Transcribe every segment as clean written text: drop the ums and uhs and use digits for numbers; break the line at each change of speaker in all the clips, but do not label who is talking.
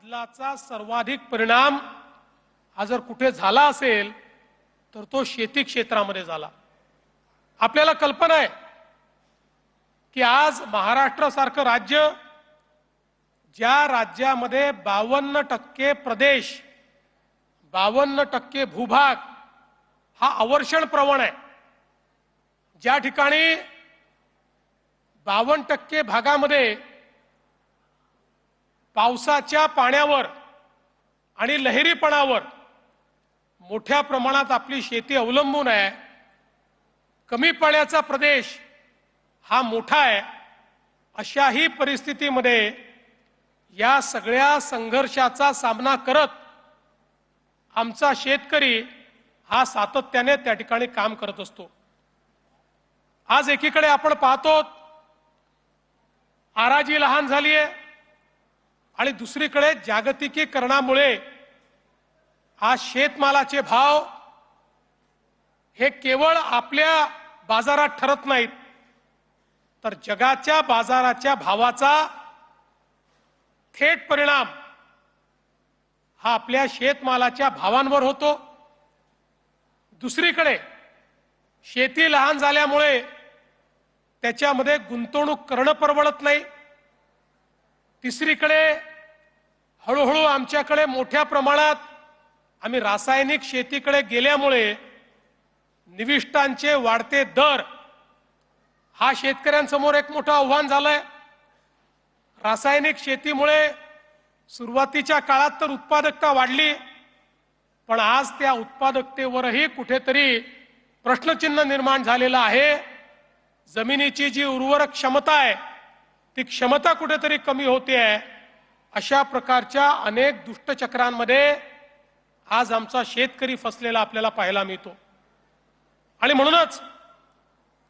बदलाचा सर्वाधिक परिणाम हा जर कुठे झाला असेल तर तो शेती क्षेत्रामध्ये झाला। आपल्याला कल्पना आहे की आज महाराष्ट्रासारखं राज्य, ज्या राज्यामध्ये 52% प्रदेश, 52% भूभाग हा अवर्षण प्रवण आहे, ज्या ठिकाणी 52% भागामध्ये पावसाच्या पाण्यावर आणि लहरीपणावर मोठ्या प्रमाणात आपली शेती अवलंबून आहे, कमी पाण्याचा प्रदेश हा मोठा आहे, अशाही परिस्थितीमध्ये या सगळ्या संघर्षाचा सामना करत आमचा शेतकरी हा सातत्याने त्या ठिकाणी काम करत असतो। आज एकीकडे आपण पाहतो आराजी लहान झाली आहे आणि दुसरीकडे जागतिकीकरणामुळे आज शेतमालाचे भाव हे केवळ आपल्या बाजारात ठरत नाहीत, तर जगाच्या बाजाराच्या भावाचा थेट परिणाम हा आपल्या शेतमालाच्या भावांवर होतो। दुसरीकडे शेती लहान झाल्यामुळे त्याच्यामध्ये गुंतवणूक करणं परवडत नाही। तिसरीकडे हळूहळू आमच्याकडे मोठ्या प्रमाणात आम्ही रासायनिक शेतीकडे गेल्यामुळे निविष्ठांचे वाढते दर हा शेतकऱ्यांसमोर एक मोठं आव्हान झालंय। रासायनिक शेतीमुळे सुरुवातीच्या काळात तर उत्पादकता वाढली, पण आज त्या उत्पादकतेवरही कुठेतरी प्रश्नचिन्ह निर्माण झालेलं आहे। जमिनीची जी उर्वरक क्षमता आहे ती क्षमता कुठेतरी कमी होते आहे। अशा प्रकारच्या अनेक दुष्टचक्रांमध्ये आज आमचा शेतकरी फसलेला आपल्याला पाहायला मिळतो। आणि म्हणूनच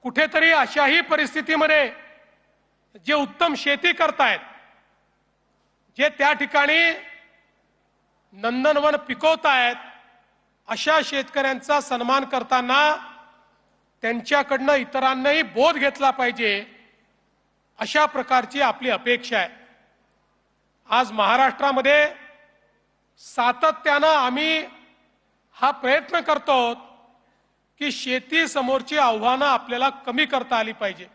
कुठेतरी अशाही परिस्थितीमध्ये जे उत्तम शेती करतायत, जे त्या ठिकाणी नंदनवन पिकवतायत, अशा शेतकऱ्यांचा सन्मान करताना त्यांच्याकडनं इतरांनाही बोध घेतला पाहिजे, अशा प्रकारची आपली अपेक्षा आहे। आज महाराष्ट्रामध्ये सातत्यानं आम्ही हा प्रयत्न करतो की शेती समोरची आव्हानं आपल्याला कमी करता आली पाहिजे।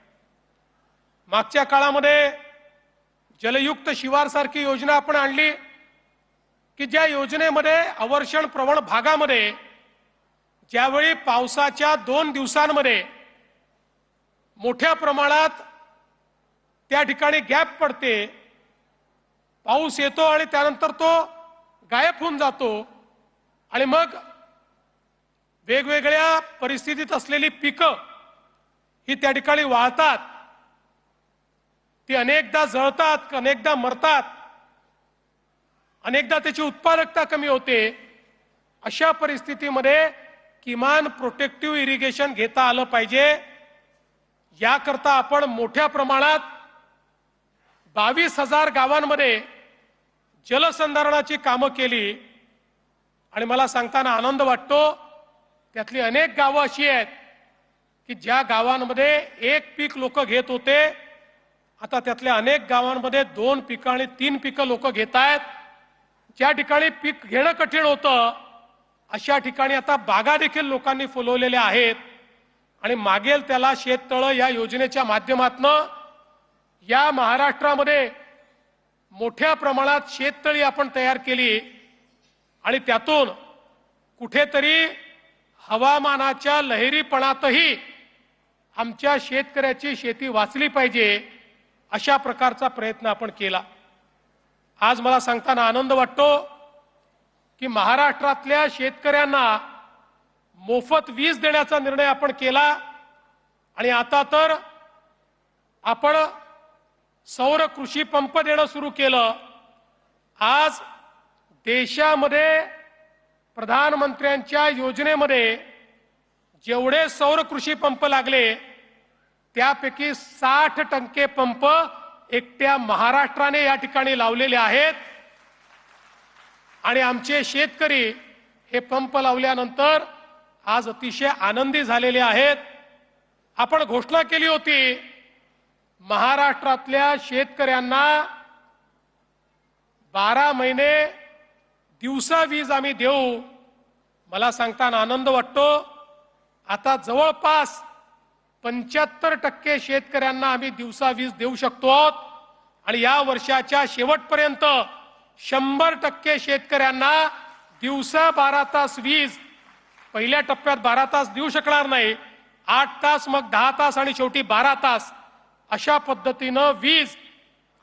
मागच्या काळामध्ये जलयुक्त शिवार सारखी योजना आपण आणली की ज्या योजनेमध्ये अवर्षण प्रवण भागामध्ये ज्यावेळी पावसाच्या 2 दिवसांमध्ये मोठ्या प्रमाणात त्या ठिकाणी गॅप पडते, पाऊस येतो आणि त्यानंतर तो गायब होऊन जातो आणि मग वेगवेगळ्या परिस्थितीत असलेली पिकं ही त्या ठिकाणी वाळतात, ती अनेकदा जळतात, अनेकदा मरतात, अनेकदा त्याची उत्पादकता कमी होते। अशा परिस्थितीमध्ये किमान प्रोटेक्टिव्ह इरिगेशन घेता आलं पाहिजे। याकरता आपण मोठ्या प्रमाणात 22,000 गावांमध्ये जलसंधारणाची कामं केली आणि मला सांगताना आनंद वाटतो, त्यातली अनेक गावं अशी आहेत की ज्या गावांमध्ये एक पीक लोक घेत होते, आता त्यातल्या अनेक गावांमध्ये 2 पिकं आणि 3 पिकं लोक घेत आहेत। ज्या ठिकाणी पीक घेणं कठीण होतं अशा ठिकाणी आता बागा देखील लोकांनी फुलवलेल्या आहेत आणि मागेल त्याला शेततळं या योजनेच्या माध्यमातून या महाराष्ट्रामध्ये मोठ्या प्रमाणात शेततळी आपण तयार केली आणि त्यातून कुठेतरी हवामानाच्या लहरीपणातही आमच्या शेतकऱ्याची शेती वाचली पाहिजे, अशा प्रकारचा प्रयत्न आपण केला। आज मला सांगताना आनंद वाटतो की महाराष्ट्रातल्या शेतकऱ्यांना मोफत वीज देण्याचा निर्णय आपण केला आणि आता तर आपण सौर कृषी पंप देणं सुरू केलं। आज देशामध्ये प्रधानमंत्र्यांच्या योजनेमध्ये जेवढे सौर कृषी पंप लागले त्यापैकी 60% पंप एकट्या महाराष्ट्राने या ठिकाणी लावलेले आहेत आणि आमचे शेतकरी हे पंप लावल्यानंतर आज अतिशय आनंदी झालेले आहेत। आपण घोषणा केली होती महाराष्ट्रातल्या शेतकऱ्यांना 12 महिने दिवसा वीज आम्ही देऊ, मला सांगताना आनंद वाटतो. आता जवळपास 75% शेतकऱ्यांना आम्ही दिवसा वीज देऊ शकतो आणि या वर्षाच्या शेवटपर्यंत 100% शेतकऱ्यांना दिवसा 12 तास वीज, पहिल्या टप्प्यात 12 तास देऊ शकणार नाही, 8 तास, मग 10 तास आणि शेवटी 12 तास अशा पद्धतीनं वीज,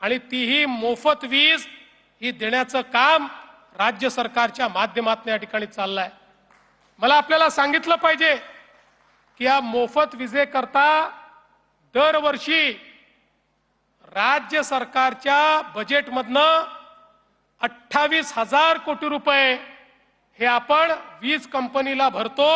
आणि तीही मोफत वीज ही देण्याचं काम राज्य सरकारच्या माध्यमातून या ठिकाणी चाललंय. मला आपल्याला सांगितलं पाहिजे की या मोफत विजेकरता दरवर्षी राज्य सरकारच्या बजेटमधनं 28,000 कोटी रुपये हे आपण वीज कंपनीला भरतो.